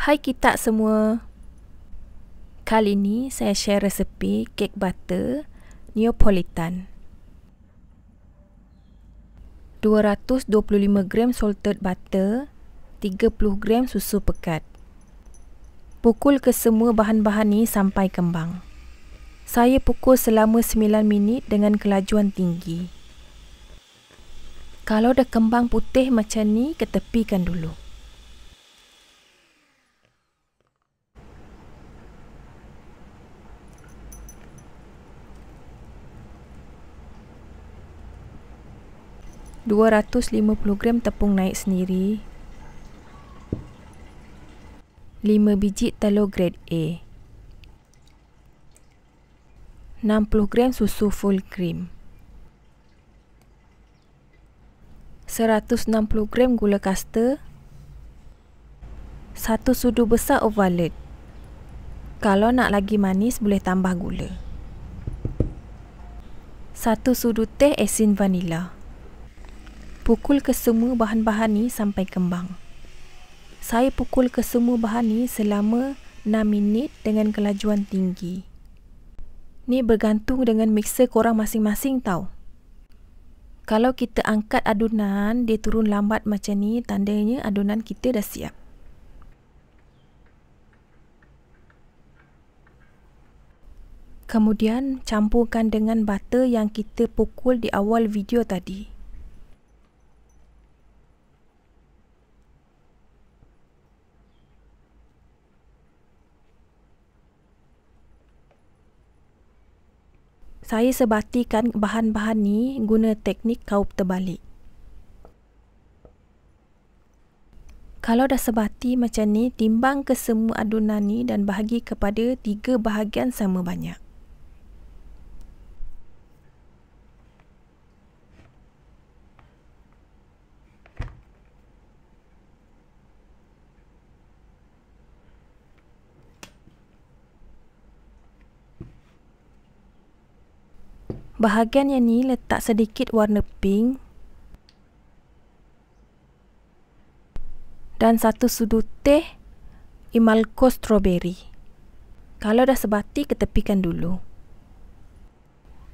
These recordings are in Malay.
Hai kita semua. Kali ini saya share resepi kek butter Neapolitan. 225 gram salted butter, 30 gram susu pekat. Pukul ke semua bahan-bahan ni sampai kembang. Saya pukul selama 9 minit dengan kelajuan tinggi. Kalau dah kembang putih macam ni, ketepikan dulu. $250 gram tepung naik sendiri, 5 biji telur grade A, 60 gram susu full cream, 160 gram gula kasta, 1 sudu besar overload. Kalau nak lagi manis boleh tambah gula. 1 sudu teh asin vanila. Pukul ke semua bahan-bahan ni sampai kembang. Saya pukul ke semua bahan ni selama 6 minit dengan kelajuan tinggi. Ni bergantung dengan mixer korang masing-masing tau. Kalau kita angkat adunan, dia turun lambat macam ni, tandanya adunan kita dah siap. Kemudian campurkan dengan butter yang kita pukul di awal video tadi. Saya sebatikan bahan-bahan ni guna teknik kaup terbalik. Kalau dah sebati macam ni, timbang ke semua adunan ni dan bahagi kepada 3 bahagian sama banyak. Bahagian yang ni letak sedikit warna pink dan 1 sudu teh Imalco strawberry. Kalau dah sebati, ketepikan dulu.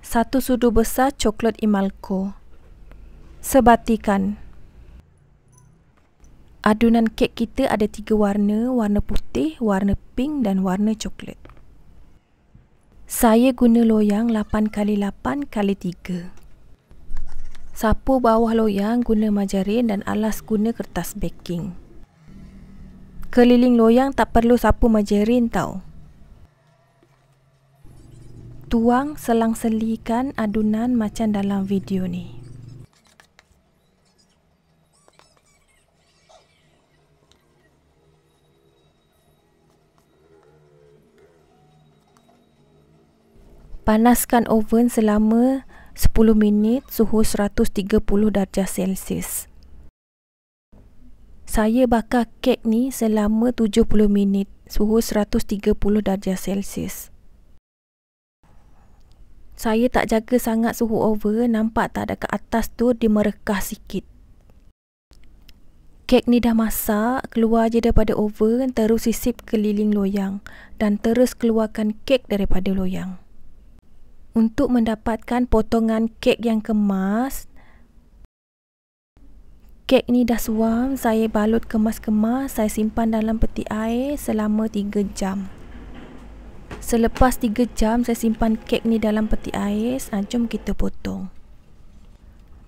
1 sudu besar coklat Imalco. Sebatikan. Adunan kek kita ada 3 warna, warna putih, warna pink dan warna coklat. Saya guna loyang 8x8x3. Sapu bawah loyang guna margarin dan alas guna kertas baking. Keliling loyang tak perlu sapu margarin tau. Tuang selang-selikan adunan macam dalam video ni. Panaskan oven selama 10 minit suhu 130 darjah Celsius. Saya bakar kek ni selama 70 minit suhu 130 darjah Celsius. Saya tak jaga sangat suhu oven, nampak tak dekat atas tu dia merekah sikit. Kek ni dah masak, keluar je daripada oven, terus sisip keliling loyang dan terus keluarkan kek daripada loyang. Untuk mendapatkan potongan kek yang kemas, kek ni dah suam, saya balut kemas-kemas, saya simpan dalam peti air selama 3 jam. Selepas 3 jam saya simpan kek ni dalam peti air, jom kita potong.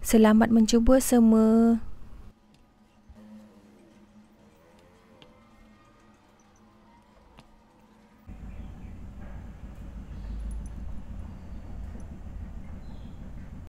Selamat mencuba semua.